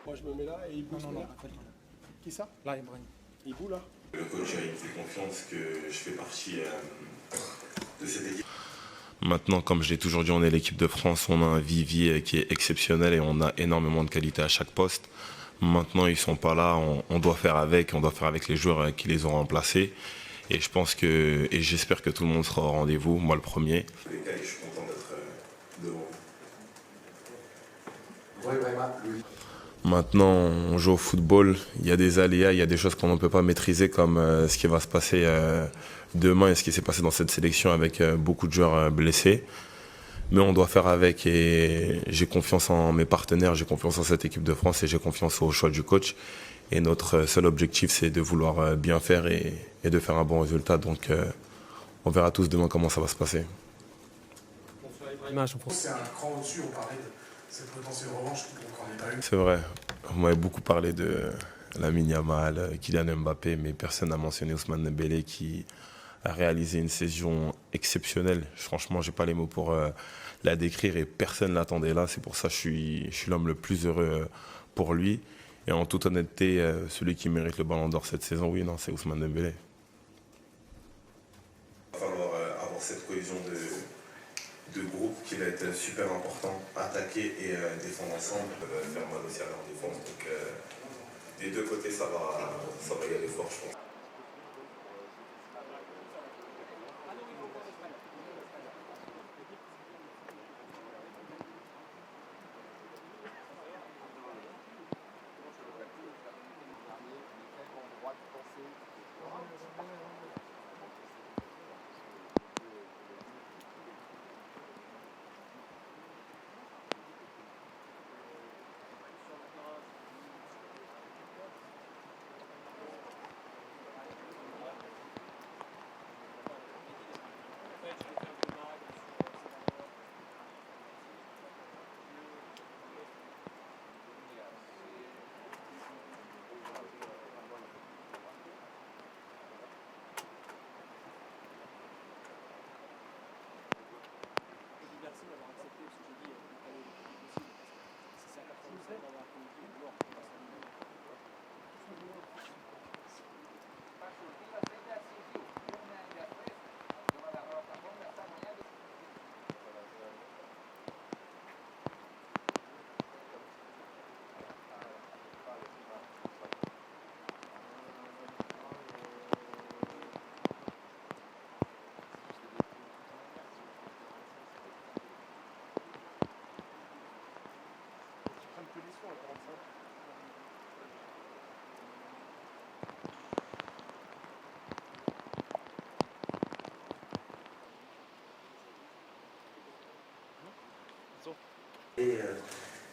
Moi je me mets là et il bouge. Non. Qui ça? Là, Ibrahim. Il bouge là. Le coach a été confiance que je fais partie de cette équipe. Maintenant, comme je l'ai toujours dit, on est l'équipe de France, on a un vivier qui est exceptionnel et on a énormément de qualité à chaque poste. Maintenant, ils ne sont pas là, on doit faire avec les joueurs qui les ont remplacés. Et je pense que, et j'espère que tout le monde sera au rendez-vous, moi le premier. Je suis content d'être devant. Maintenant, on joue au football, il y a des aléas, il y a des choses qu'on ne peut pas maîtriser comme ce qui va se passer demain et ce qui s'est passé dans cette sélection avec beaucoup de joueurs blessés. Mais on doit faire avec et j'ai confiance en mes partenaires, j'ai confiance en cette équipe de France et j'ai confiance au choix du coach. Et notre seul objectif, c'est de vouloir bien faire et de faire un bon résultat. Donc on verra tous demain comment ça va se passer. C'est un cran au-dessus, on parlait de cette potentielle revanche qu'on n'en a pas eu. C'est vrai, vous m'avez beaucoup parlé de Lamine Yamal, Kylian Mbappé, mais personne n'a mentionné Ousmane Dembélé qui a réalisé une saison exceptionnelle. Franchement, j'ai pas les mots pour la décrire et personne ne l'attendait là. C'est pour ça que je suis l'homme le plus heureux pour lui. Et en toute honnêteté, celui qui mérite le ballon d'or cette saison, oui, non, c'est Ousmane Dembélé. Il va falloir avoir cette cohésion de groupe qui va être super important. Attaquer et défendre ensemble, faire mal aussi à leur défense. Donc des deux côtés, ça va y aller fort, je pense.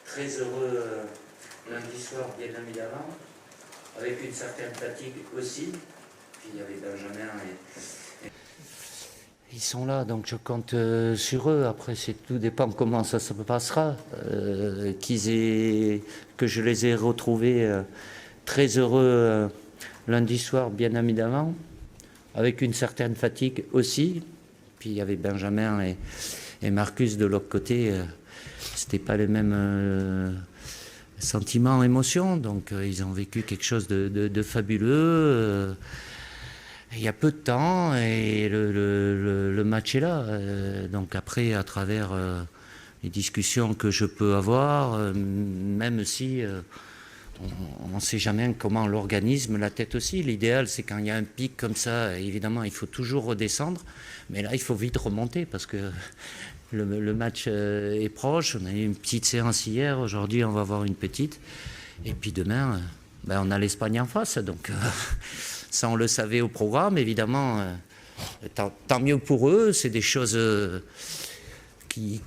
Très heureux lundi soir, bien évidemment, avec une certaine fatigue aussi. Puis il y avait Benjamin et... Ils sont là, donc je compte sur eux. Après, tout dépend comment ça se passera. Que je les ai retrouvés très heureux lundi soir, bien évidemment, avec une certaine fatigue aussi. Puis il y avait Benjamin et Marcus de l'autre côté. C'était pas les mêmes sentiments, émotions, donc ils ont vécu quelque chose de fabuleux. Il y a peu de temps et le match est là. Donc après, à travers les discussions que je peux avoir, même si on ne sait jamais comment l'organisme, la tête aussi. L'idéal, c'est quand il y a un pic comme ça, évidemment, il faut toujours redescendre. Mais là, il faut vite remonter parce que le match est proche. On a eu une petite séance hier. Aujourd'hui, on va avoir une petite. Et puis demain, on a l'Espagne en face. Donc ça, on le savait au programme. Évidemment, tant mieux pour eux. C'est des choses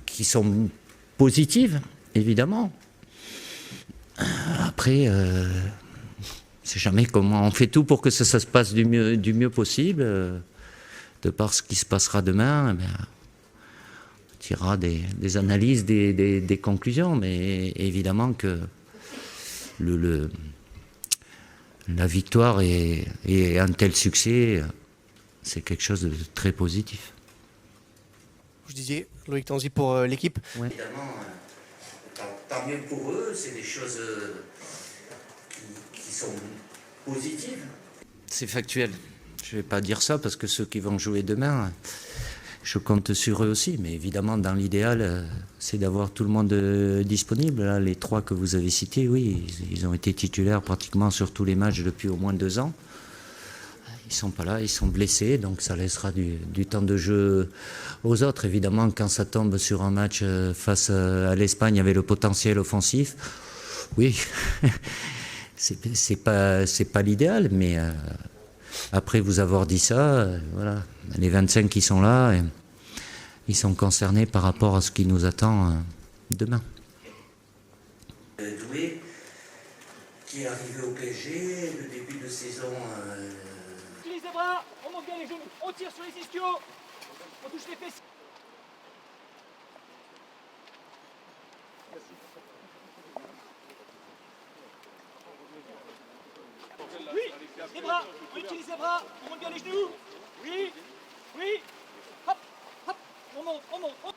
qui sont positives, évidemment. Après, c'est jamais comment on fait tout pour que ça se passe du mieux possible. De par ce qui se passera demain, on tirera des analyses, des conclusions. Mais évidemment que la victoire et un tel succès, c'est quelque chose de très positif. Je disais, Loïc Tanzi pour l'équipe. Ouais. Évidemment, tant mieux pour eux, c'est des choses qui sont positives. C'est factuel. Je ne vais pas dire ça parce que ceux qui vont jouer demain, je compte sur eux aussi. Mais évidemment, dans l'idéal, c'est d'avoir tout le monde disponible. Là, les 3 que vous avez cités, oui, ils ont été titulaires pratiquement sur tous les matchs depuis au moins 2 ans. Ils ne sont pas là, ils sont blessés, donc ça laissera du temps de jeu aux autres. Évidemment, quand ça tombe sur un match face à l'Espagne avec le potentiel offensif, oui, c'est pas l'idéal, mais après vous avoir dit ça, voilà, les 25 qui sont là, ils sont concernés par rapport à ce qui nous attend demain. Doué, qui est arrivé au PSG, le début de saison... Utilise les bras, on monte bien les genoux, on tire sur les ischios, on touche les fessiers. Oui, les bras, on utilise les bras, on monte bien les genoux. Oui, oui, hop, hop, on monte, on monte.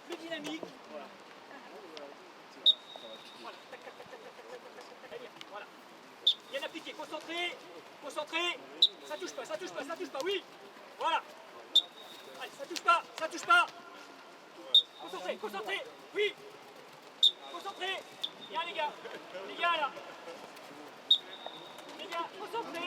Plus dynamique. Voilà. Tac, tac, tac, tac, tac, tac, tac, tac. Voilà. Bien appliqué, concentré, concentré. Ça touche pas, ça touche pas, ça touche pas, oui. Voilà. Allez, ça touche pas, ça touche pas. Concentré, concentré, oui. Concentré. Bien les gars là. Les gars, concentré.